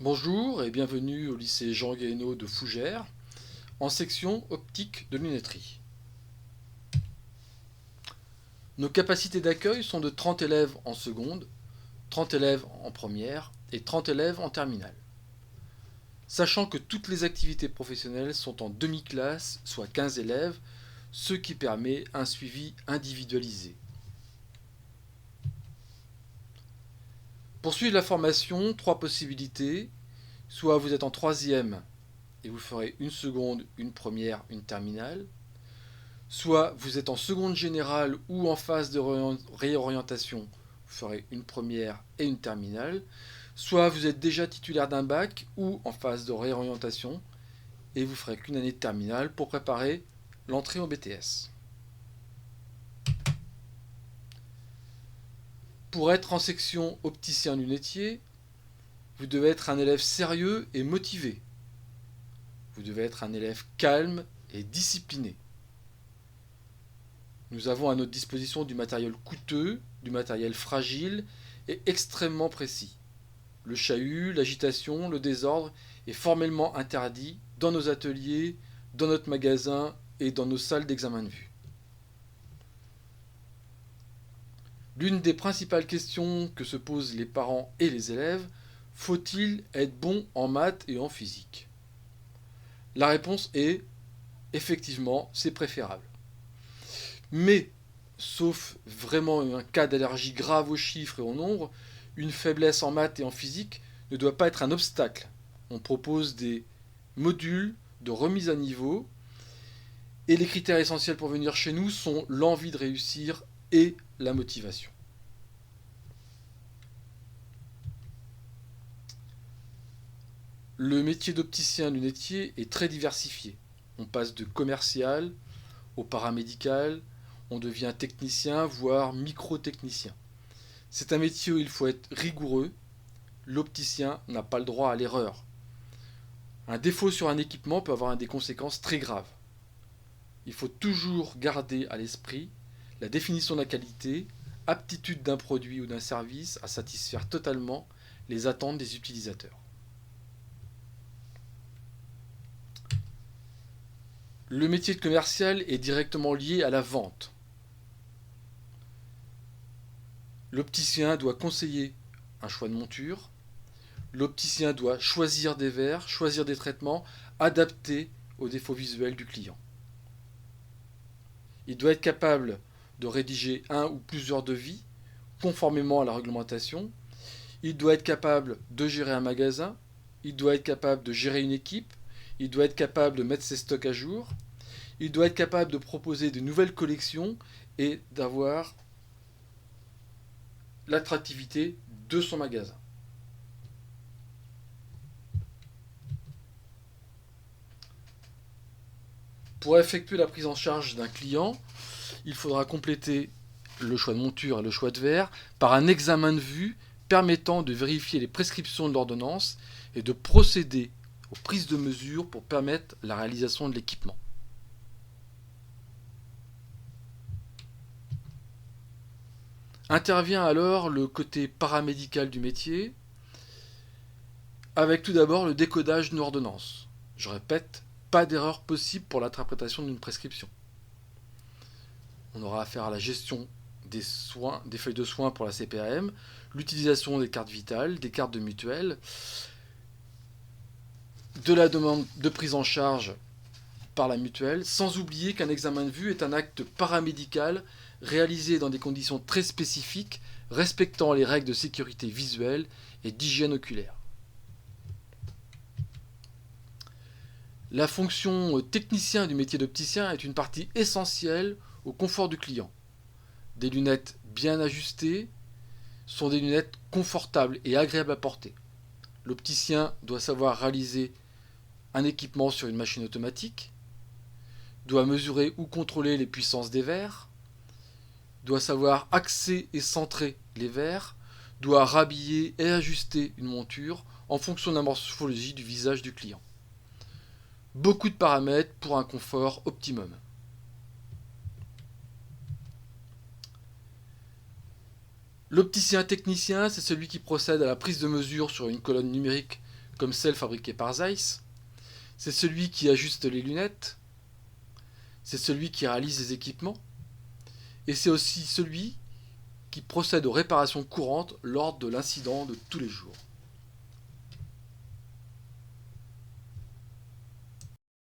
Bonjour et bienvenue au lycée Jean Guéhenno de Fougères, en section optique de lunetterie. Nos capacités d'accueil sont de 30 élèves en seconde, 30 élèves en première et 30 élèves en terminale. Sachant que toutes les activités professionnelles sont en demi-classe, soit 15 élèves, ce qui permet un suivi individualisé. Pour suivre la formation, trois possibilités. Soit vous êtes en troisième et vous ferez une seconde, une première, une terminale. Soit vous êtes en seconde générale ou en phase de réorientation, vous ferez une première et une terminale. Soit vous êtes déjà titulaire d'un bac ou en phase de réorientation et vous ferez qu'une année de terminale pour préparer l'entrée au BTS. Pour être en section opticien lunetier, vous devez être un élève sérieux et motivé. Vous devez être un élève calme et discipliné. Nous avons à notre disposition du matériel coûteux, du matériel fragile et extrêmement précis. Le chahut, l'agitation, le désordre est formellement interdit dans nos ateliers, dans notre magasin et dans nos salles d'examen de vue. L'une des principales questions que se posent les parents et les élèves, faut-il être bon en maths et en physique? La réponse est effectivement, c'est préférable. Mais, sauf vraiment un cas d'allergie grave aux chiffres et aux nombres, une faiblesse en maths et en physique ne doit pas être un obstacle. On propose des modules de remise à niveau et les critères essentiels pour venir chez nous sont l'envie de réussir et la motivation. Le métier d'opticien lunetier est très diversifié. On passe de commercial au paramédical, on devient technicien, voire micro-technicien. C'est un métier où il faut être rigoureux. L'opticien n'a pas le droit à l'erreur. Un défaut sur un équipement peut avoir des conséquences très graves. Il faut toujours garder à l'esprit la définition de la qualité, aptitude d'un produit ou d'un service à satisfaire totalement les attentes des utilisateurs. Le métier de commercial est directement lié à la vente. L'opticien doit conseiller un choix de monture. L'opticien doit choisir des verres, choisir des traitements adaptés aux défauts visuels du client. Il doit être capable de rédiger un ou plusieurs devis conformément à la réglementation. Il doit être capable de gérer un magasin. Il doit être capable de gérer une équipe. Il doit être capable de mettre ses stocks à jour. Il doit être capable de proposer de nouvelles collections et d'avoir l'attractivité de son magasin. Pour effectuer la prise en charge d'un client, il faudra compléter le choix de monture et le choix de verre par un examen de vue permettant de vérifier les prescriptions de l'ordonnance et de procéder aux prises de mesures pour permettre la réalisation de l'équipement. Intervient alors le côté paramédical du métier, avec tout d'abord le décodage d'une ordonnance. Je répète, pas d'erreur possible pour l'interprétation d'une prescription. On aura affaire à la gestion des soins, des feuilles de soins pour la CPAM, l'utilisation des cartes vitales, des cartes de mutuelle, de la demande de prise en charge par la mutuelle, sans oublier qu'un examen de vue est un acte paramédical réalisé dans des conditions très spécifiques, respectant les règles de sécurité visuelle et d'hygiène oculaire. La fonction technicien du métier d'opticien est une partie essentielle au confort du client. Des lunettes bien ajustées sont des lunettes confortables et agréables à porter. L'opticien doit savoir réaliser un équipement sur une machine automatique, doit mesurer ou contrôler les puissances des verres, doit savoir axer et centrer les verres, doit rhabiller et ajuster une monture en fonction de la morphologie du visage du client. Beaucoup de paramètres pour un confort optimum. L'opticien technicien, c'est celui qui procède à la prise de mesure sur une colonne numérique comme celles fabriquées par Zeiss. C'est celui qui ajuste les lunettes. C'est celui qui réalise les équipements. Et c'est aussi celui qui procède aux réparations courantes lors de l'incident de tous les jours.